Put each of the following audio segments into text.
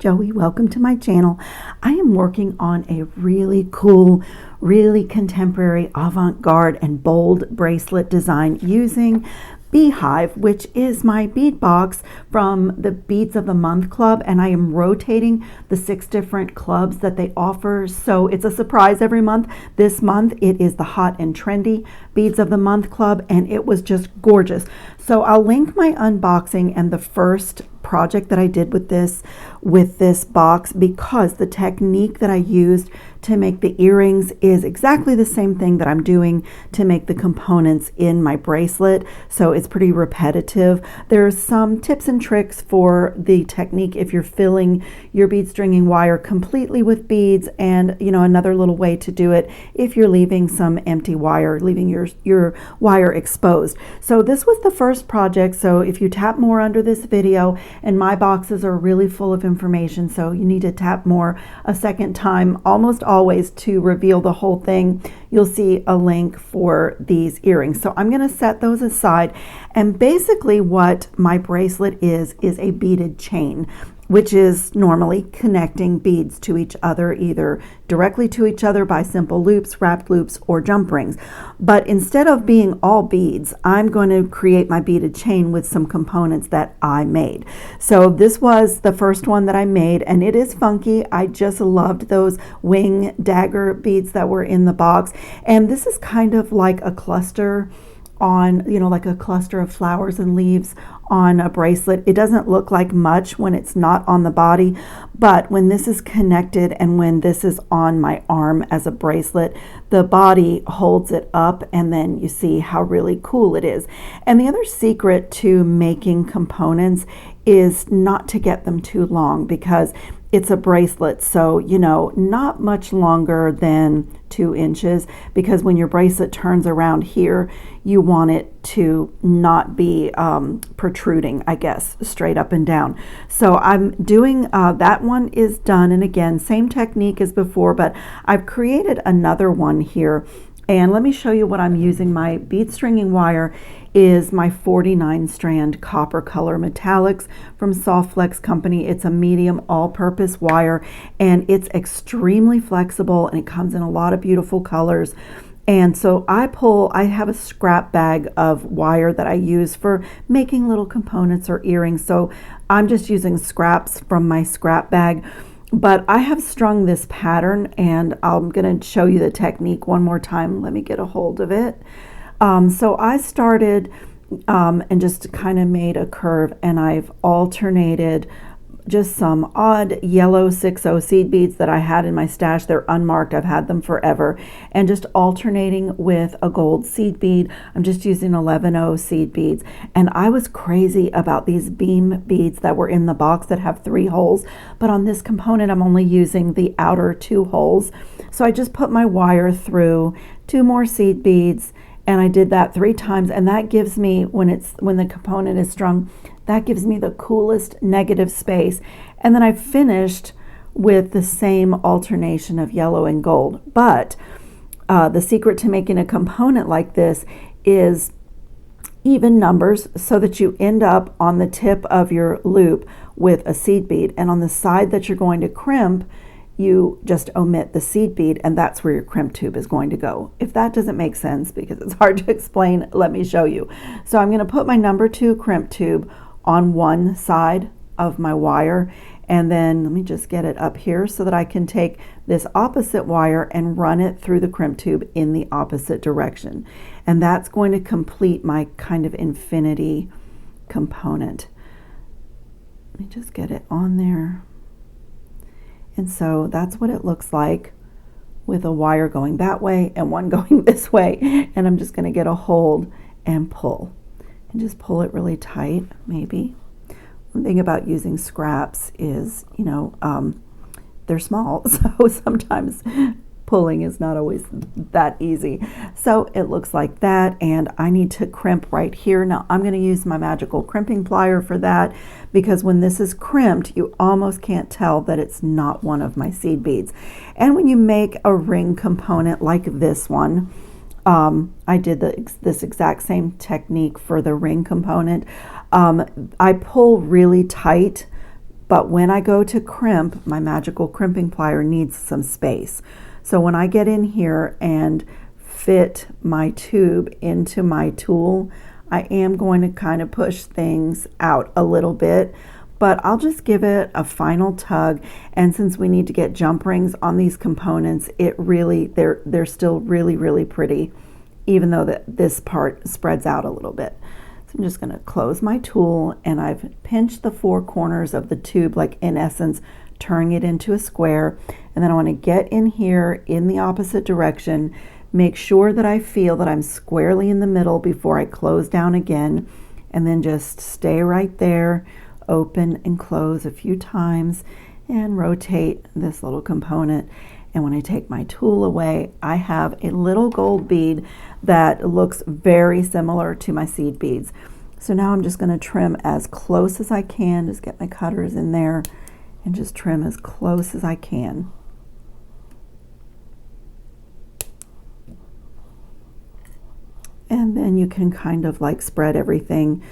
Joey. Welcome to my channel. I am working on a really cool, really contemporary, avant-garde and bold bracelet design using Beehive, which is my bead box from the Beads of the Month Club, and I am rotating the 6 different clubs that they offer, so it's a surprise every month. This month it is the Hot and Trendy Beads of the Month Club, and it was just gorgeous. So I'll link my unboxing and the first project that I did with this box, because the technique that I used to make the earrings is exactly the same thing that I'm doing to make the components in my bracelet, so it's pretty repetitive. There's some tips and tricks for the technique if you're filling your bead stringing wire completely with beads, and another little way to do it if you're leaving some empty wire, leaving your wire exposed. So this was the first project, so if you tap more under this video, and my boxes are really full of information, so you need to tap more a second time, almost always, to reveal the whole thing. You'll see a link for these earrings. So I'm going to set those aside, and basically what my bracelet is a beaded chain, which is normally connecting beads to each other, either directly to each other by simple loops, wrapped loops, or jump rings. But instead of being all beads, I'm going to create my beaded chain with some components that I made. So this was the first one that I made, and it is funky. I just loved those wing dagger beads that were in the box. And this is kind of like a cluster on, like a cluster of flowers and leaves on a bracelet. It doesn't look like much when it's not on the body, but when this is connected and when this is on my arm as a bracelet, the body holds it up, and then you see how really cool it is. And the other secret to making components is not to get them too long, because it's a bracelet, so not much longer than 2 inches, because when your bracelet turns around here, you want it to not be protruding, I guess, straight up and down. So I'm doing that one is done, and again, same technique as before, but I've created another one here. And let me show you what I'm using. My bead stringing wire is my 49 strand copper color metallics from Soft Flex Company. It's a medium all-purpose wire, and it's extremely flexible, and it comes in a lot of beautiful colors. And so I have a scrap bag of wire that I use for making little components or earrings. So I'm just using scraps from my scrap bag. But I have strung this pattern, and I'm going to show you the technique one more time. Let me get a hold of it. So I started and just kind of made a curve, and I've alternated just some odd yellow 6/0 seed beads that I had in my stash. They're unmarked. I've had them forever. And just alternating with a gold seed bead. I'm just using 11/0 seed beads. And I was crazy about these beam beads that were in the box that have 3 holes. But on this component, I'm only using the outer 2 holes. So I just put my wire through 2 more seed beads, and I did that 3 times, and that gives me, when the component is strung, that gives me the coolest negative space. And then I finished with the same alternation of yellow and gold. But the secret to making a component like this is even numbers, so that you end up on the tip of your loop with a seed bead, and on the side that you're going to crimp, you just omit the seed bead, and that's where your crimp tube is going to go. If that doesn't make sense, because it's hard to explain, let me show you. So I'm going to put my number 2 crimp tube on one side of my wire, and then let me just get it up here so that I can take this opposite wire and run it through the crimp tube in the opposite direction. And that's going to complete my kind of infinity component. Let me just get it on there. And so that's what it looks like, with a wire going that way and one going this way. And I'm just going to get a hold and pull, and just pull it really tight. Maybe one thing about using scraps is, they're small, so sometimes pulling is not always that easy. So it looks like that, and I need to crimp right here. Now I'm going to use my magical crimping plier for that, because when this is crimped, you almost can't tell that it's not one of my seed beads. And when you make a ring component like this one, I did this exact same technique for the ring component. I pull really tight but when I go to crimp, my magical crimping plier needs some space. So when I get in here and fit my tube into my tool, I am going to kind of push things out a little bit, but I'll just give it a final tug. And since we need to get jump rings on these components, they're still really pretty, even though this part spreads out a little bit. So I'm just going to close my tool, and I've pinched the four corners of the tube, like in essence turning it into a square. And then I want to get in here in the opposite direction, make sure that I feel that I'm squarely in the middle before I close down again, and then just stay right there, open and close a few times, and rotate this little component. And when I take my tool away, I have a little gold bead that looks very similar to my seed beads. So now I'm just going to trim as close as I can, just get my cutters in there and just trim as close as I can. And then you can kind of like spread everything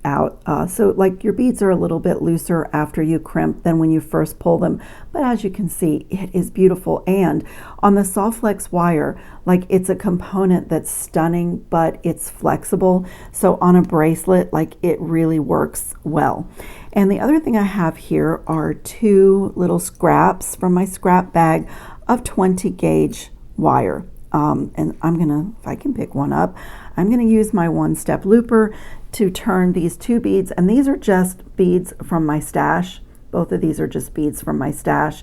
out. So like your beads are a little bit looser after you crimp than when you first pull them. But as you can see, it is beautiful. And on the Soft Flex wire, like it's a component that's stunning, but it's flexible. So on a bracelet, like it really works well. And the other thing I have here are two little scraps from my scrap bag of 20 gauge wire. And I'm gonna, if I can pick one up, I'm gonna use my one-step looper to turn these two beads, and these are just beads from my stash. Both of these are just beads from my stash.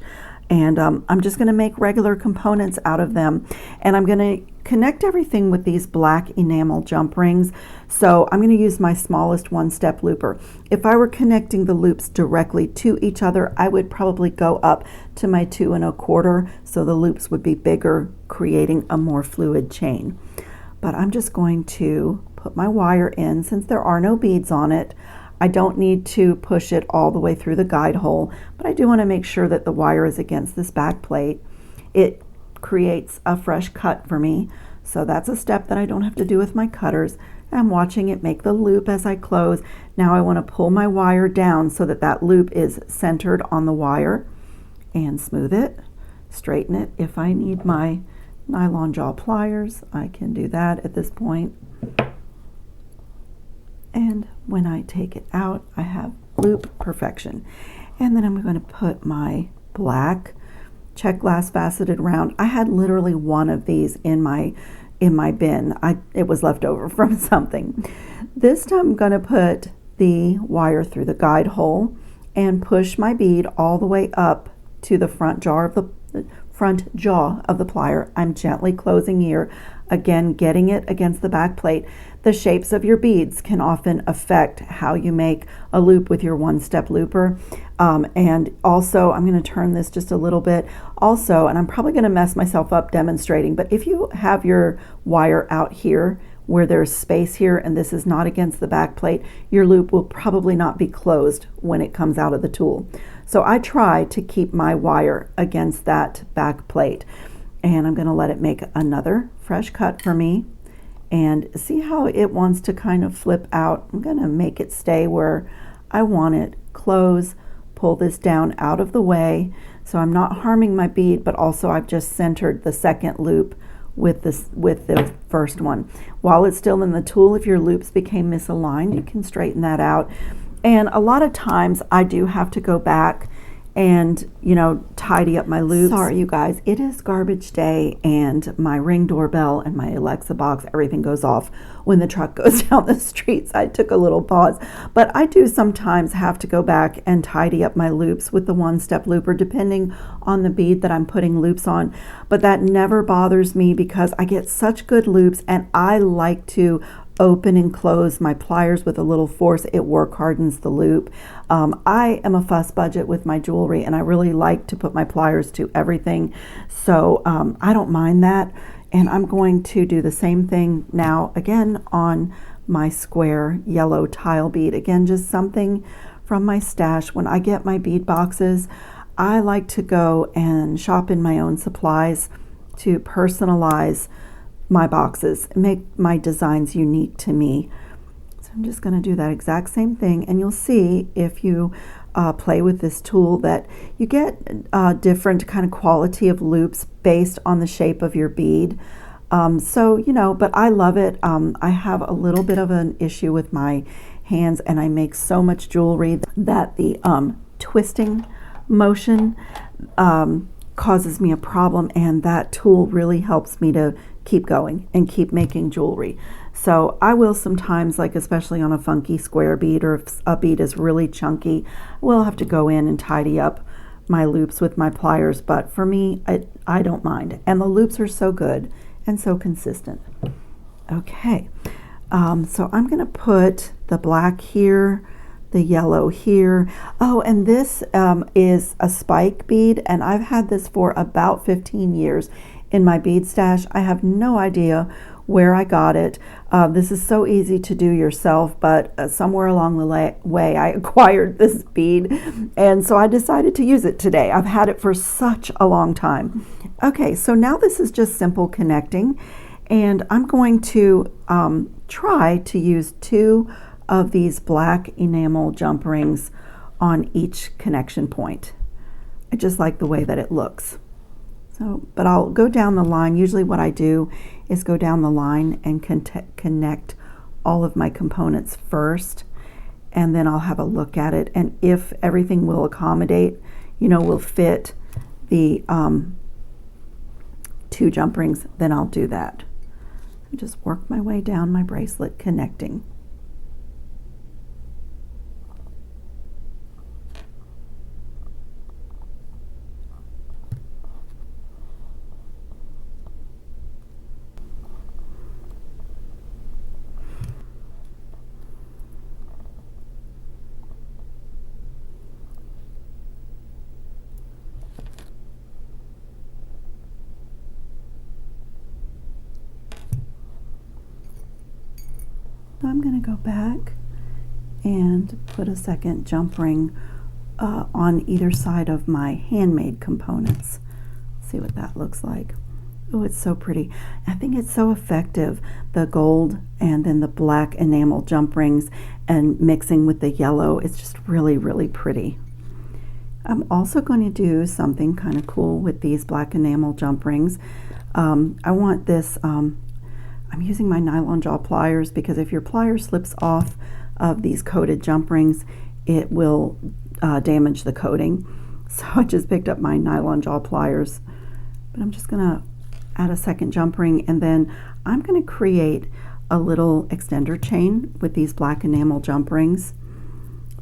And I'm just gonna make regular components out of them. And I'm gonna connect everything with these black enamel jump rings. So I'm gonna use my smallest one-step looper. If I were connecting the loops directly to each other, I would probably go up to my 2 1/4, so the loops would be bigger, creating a more fluid chain. But I'm just going to put my wire in. Since there are no beads on it, I don't need to push it all the way through the guide hole, but I do want to make sure that the wire is against this back plate. It creates a fresh cut for me, so that's a step that I don't have to do with my cutters. I'm watching it make the loop as I close. Now I want to pull my wire down so that that loop is centered on the wire, and smooth it, straighten it. If I need my nylon jaw pliers, I can do that at this point. And when I take it out, I have loop perfection. And then I'm going to put my black check glass faceted round. I had literally one of these in my bin. It was left over from something. This time I'm going to put the wire through the guide hole and push my bead all the way up to the front jaw of the plier. I'm gently closing here, again getting it against the back plate. The shapes of your beads can often affect how you make a loop with your one-step looper. And also, I'm going to turn this just a little bit also, and I'm probably going to mess myself up demonstrating, but if you have your wire out here where there's space here and this is not against the back plate, your loop will probably not be closed when it comes out of the tool. So I try to keep my wire against that back plate, and I'm going to let it make another fresh cut for me. And see how it wants to kind of flip out. I'm going to make it stay where I want it. Close, pull this down out of the way, so I'm not harming my bead, but also I've just centered the second loop with the first one. While it's still in the tool, if your loops became misaligned, you can straighten that out. And a lot of times I do have to go back and, you know, tidy up my loops. Sorry, you guys, it is garbage day, and my Ring doorbell and my Alexa box, everything goes off when the truck goes down the street. So I took a little pause, but I do sometimes have to go back and tidy up my loops with the one-step looper, depending on the bead that I'm putting loops on. But that never bothers me because I get such good loops, and I like to open and close my pliers with a little force. It work hardens the loop. I am a fuss budget with my jewelry, and I really like to put my pliers to everything. So I don't mind that. And I'm going to do the same thing now again on my square yellow tile bead. Again, just something from my stash. When I get my bead boxes, I like to go and shop in my own supplies to personalize my boxes, make my designs unique to me. So I'm just going to do that exact same thing, and you'll see if you play with this tool that you get different kind of quality of loops based on the shape of your bead. So, you know, but I love it. I have a little bit of an issue with my hands, and I make so much jewelry that the twisting motion causes me a problem, and that tool really helps me to keep going and keep making jewelry. So I will sometimes, like especially on a funky square bead, or if a bead is really chunky, I will have to go in and tidy up my loops with my pliers, but for me, I don't mind. And the loops are so good and so consistent. Okay, so I'm going to put the black here, the yellow here. Oh, and this is a spike bead, and I've had this for about 15 years in my bead stash. I have no idea where I got it. This is so easy to do yourself, but somewhere along the way I acquired this bead, and so I decided to use it today. I've had it for such a long time. Okay, so now this is just simple connecting, and I'm going to try to use 2 of these black enamel jump rings on each connection point. I just like the way that it looks. So, but I'll go down the line. Usually what I do is go down the line and connect all of my components first, and then I'll have a look at it, and if everything will accommodate, you know, will fit the 2 jump rings, then I'll do that. Just work my way down my bracelet connecting. So I'm going to go back and put a second jump ring on either side of my handmade components. See what that looks like. Oh, it's so pretty. I think it's so effective, the gold and then the black enamel jump rings and mixing with the yellow. It's just really, really pretty. I'm also going to do something kind of cool with these black enamel jump rings. I want this, I'm using my nylon jaw pliers, because if your plier slips off of these coated jump rings, it will damage the coating. So I just picked up my nylon jaw pliers, but I'm just gonna add a second jump ring, and then I'm gonna create a little extender chain with these black enamel jump rings.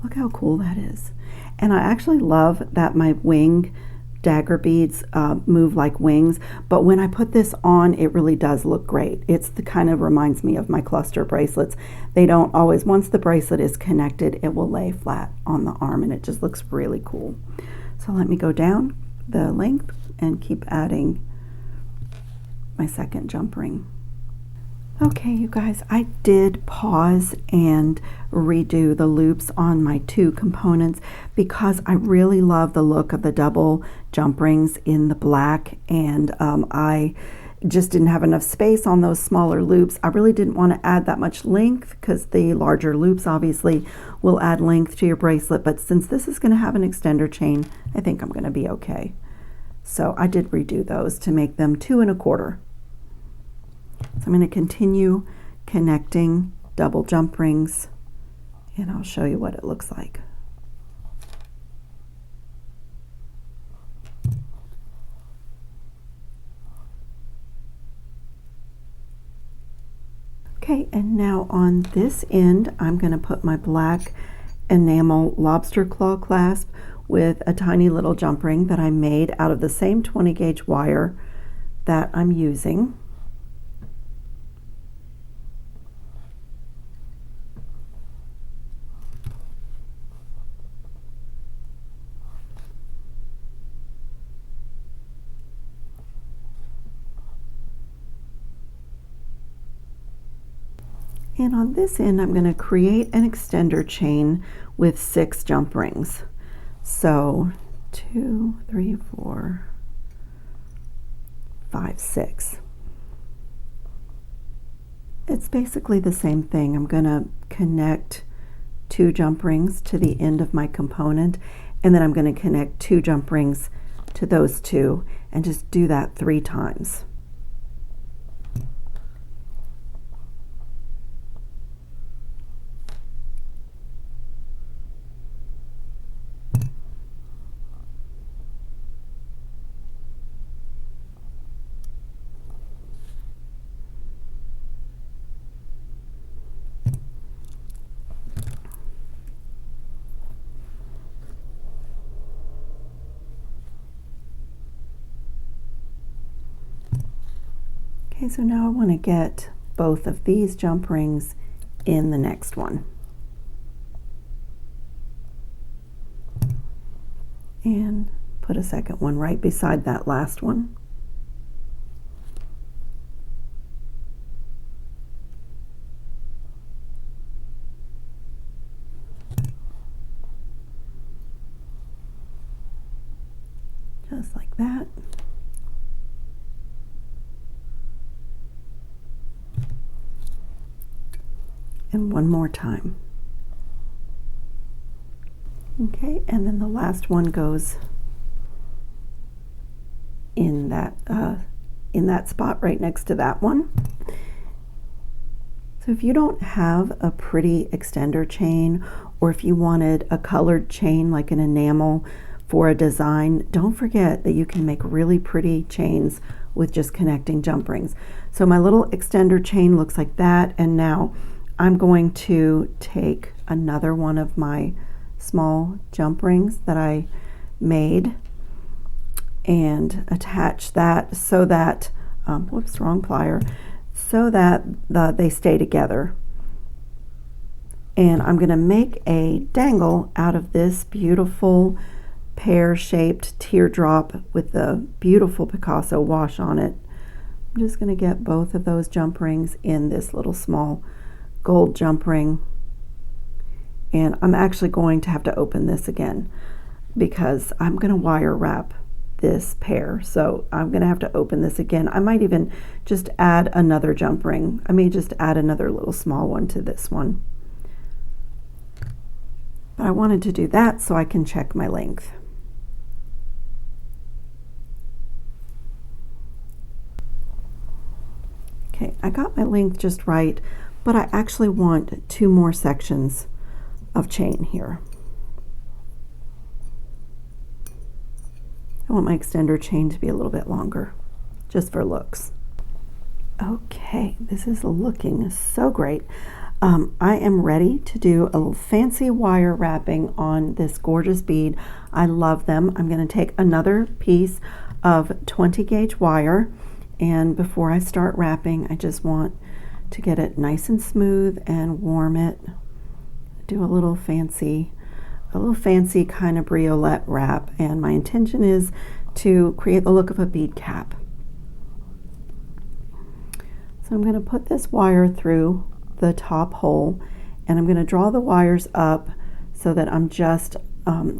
Look how cool that is. And I actually love that my wing dagger beads move like wings, but when I put this on, it really does look great. It's the kind of reminds me of my cluster bracelets. They don't always, once the bracelet is connected, it will lay flat on the arm, and it just looks really cool. So let me go down the length and keep adding my second jump ring. Okay, you guys, I did pause and redo the loops on my 2 components because I really love the look of the double jump rings in the black, and I just didn't have enough space on those smaller loops. I really didn't want to add that much length, because the larger loops obviously will add length to your bracelet, but since this is going to have an extender chain, I think I'm going to be okay. So I did redo those to make them 2 1/4. So I'm going to continue connecting double jump rings, and I'll show you what it looks like. Okay, and now on this end, I'm going to put my black enamel lobster claw clasp with a tiny little jump ring that I made out of the same 20 gauge wire that I'm using. And on this end, I'm going to create an extender chain with 6 jump rings. So 2, 3, 4, 5, 6. It's basically the same thing. I'm going to connect 2 jump rings to the end of my component, and then I'm going to connect 2 jump rings to those 2 and just do that 3 times. Okay, so now I want to get both of these jump rings in the next one. And put a second one right beside that last one. Just like that. And one more time. Okay, and then the last one goes in that spot right next to that one. So if you don't have a pretty extender chain, or if you wanted a colored chain like an enamel for a design, don't forget that you can make really pretty chains with just connecting jump rings. So my little extender chain looks like that, and now I'm going to take another one of my small jump rings that I made and attach that so that, whoops, wrong plier, so that they stay together. And I'm going to make a dangle out of this beautiful pear-shaped teardrop with the beautiful Picasso wash on it. I'm just going to get both of those jump rings in this little small gold jump ring, and I'm actually going to have to open this again because I'm going to wire wrap this pear, so I'm going to have to open this again. I might even just add another jump ring. I may just add another little small one to this one, but I wanted to do that so I can check my length. Okay, I got my length just right, but I actually want 2 more sections of chain here. I want my extender chain to be a little bit longer, just for looks. Okay, this is looking so great. I am ready to do a little fancy wire wrapping on this gorgeous bead. I love them. I'm going to take another piece of 20 gauge wire, and before I start wrapping, I just want to get it nice and smooth and warm it. Do a little fancy kind of briolette wrap, and my intention is to create the look of a bead cap. So I'm going to put this wire through the top hole, and I'm going to draw the wires up so that I'm just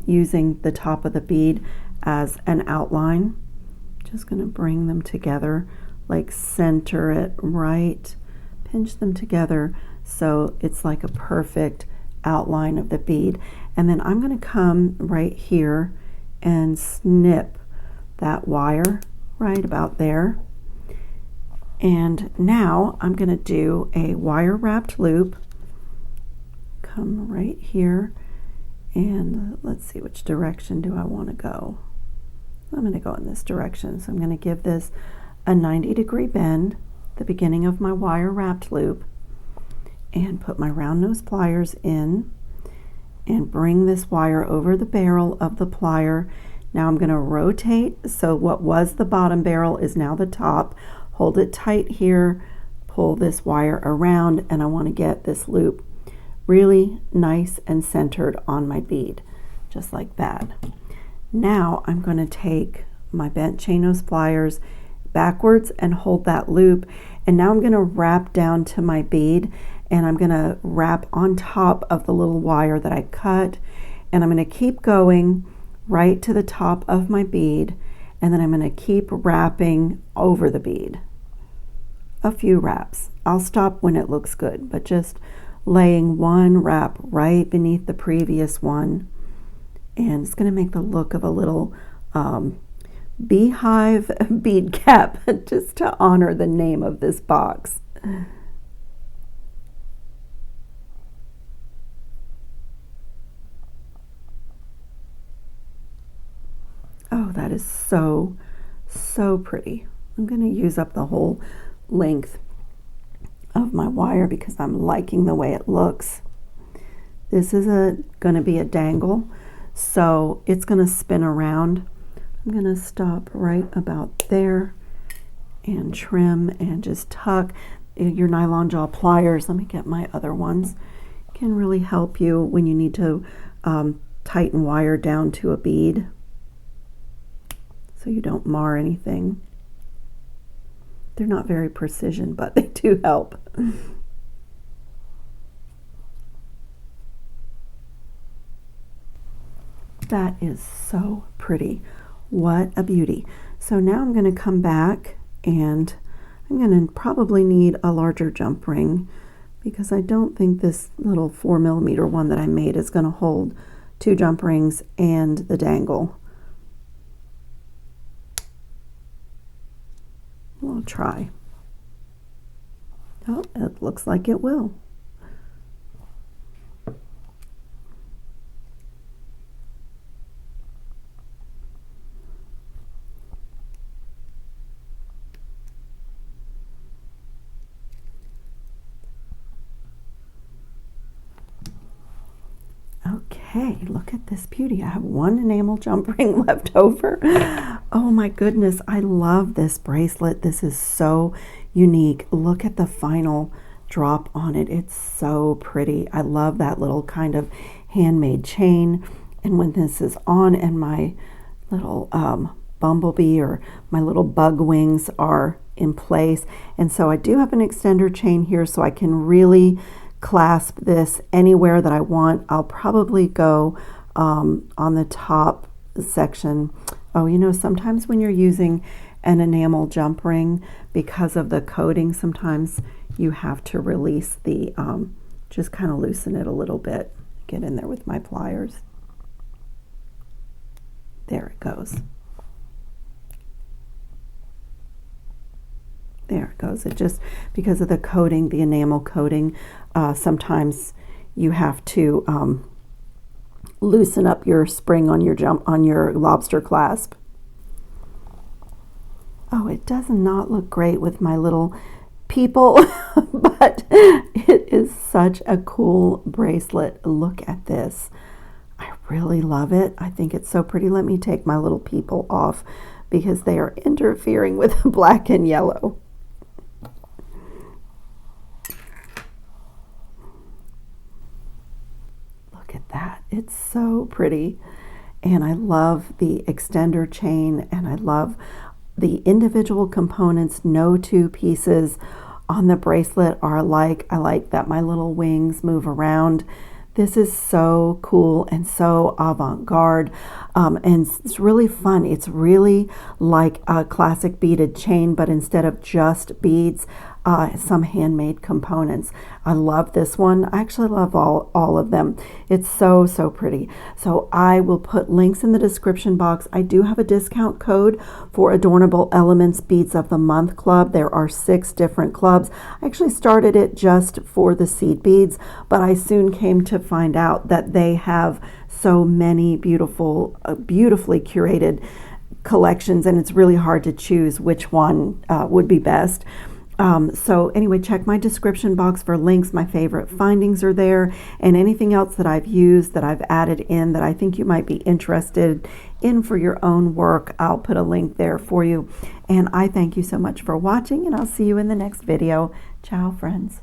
using the top of the bead as an outline. Just going to bring them together, like center it right, pinch them together so it's like a perfect outline of the bead. And then I'm going to come right here and snip that wire right about there. And now I'm going to do a wire wrapped loop. Come right here, and let's see, which direction do I want to go? I'm going to go in this direction. So I'm going to give this a 90-degree bend, the beginning of my wire wrapped loop, and put my round nose pliers in and bring this wire over the barrel of the plier. Now I'm going to rotate, so what was the bottom barrel is now the top. Hold it tight here, pull this wire around, and I want to get this loop really nice and centered on my bead, just like that. Now I'm going to take my bent chain nose pliers backwards and hold that loop, and now I'm going to wrap down to my bead, and I'm going to wrap on top of the little wire that I cut, and I'm going to keep going right to the top of my bead, and then I'm going to keep wrapping over the bead. A few wraps. I'll stop when it looks good, but just laying one wrap right beneath the previous one. And it's going to make the look of a little beehive bead cap, just to honor the name of this box. Oh, that is so, so pretty. I'm going to use up the whole length of my wire because I'm liking the way it looks. This is going to be a dangle, so it's going to spin around. I'm going to stop right about there and trim and just tuck. Your nylon jaw pliers, let me get my other ones, can really help you when you need to tighten wire down to a bead so you don't mar anything. They're not very precision, but they do help. That is so pretty. What a beauty. So now I'm going to come back and I'm going to probably need a larger jump ring because I don't think this little 4mm one that I made is going to hold 2 jump rings and the dangle. We'll try. Oh, it looks like it will. Okay, look at this beauty. I have one enamel jump ring left over. Oh my goodness, I love this bracelet. This is so unique. Look at the final drop on it. It's so pretty. I love that little kind of handmade chain. And when this is on and my little bumblebee or my little bug wings are in place. And so I do have an extender chain here so I can really clasp this anywhere that I want. I'll probably go on the top section. Oh, you know, sometimes when you're using an enamel jump ring, because of the coating, sometimes you have to release the, just kind of loosen it a little bit. Get in there with my pliers. There it goes. There it goes. It just, because of the coating, the enamel coating, sometimes you have to loosen up your spring on your lobster clasp. Oh, it does not look great with my little people, but it is such a cool bracelet. Look at this. I really love it. I think it's so pretty. Let me take my little people off because they are interfering with black and yellow. Look at that. It's so pretty. And I love the extender chain, and I love the individual components. No two pieces on the bracelet are alike. I like that my little wings move around. This is so cool and so avant-garde, and it's really fun. It's really like a classic beaded chain, but instead of just beads, some handmade components. I love this one. I actually love all of them. It's so, so pretty. So I will put links in the description box. I do have a discount code for Adornable Elements Beads of the Month Club. There are 6 different clubs. I actually started it just for the seed beads, but I soon came to find out that they have so many beautiful, beautifully curated collections, and it's really hard to choose which one would be best. So anyway, check my description box for links. My favorite findings are there, and anything else that I've used, that I've added in, that I think you might be interested in for your own work, I'll put a link there for you. And I thank you so much for watching, and I'll see you in the next video. Ciao, friends.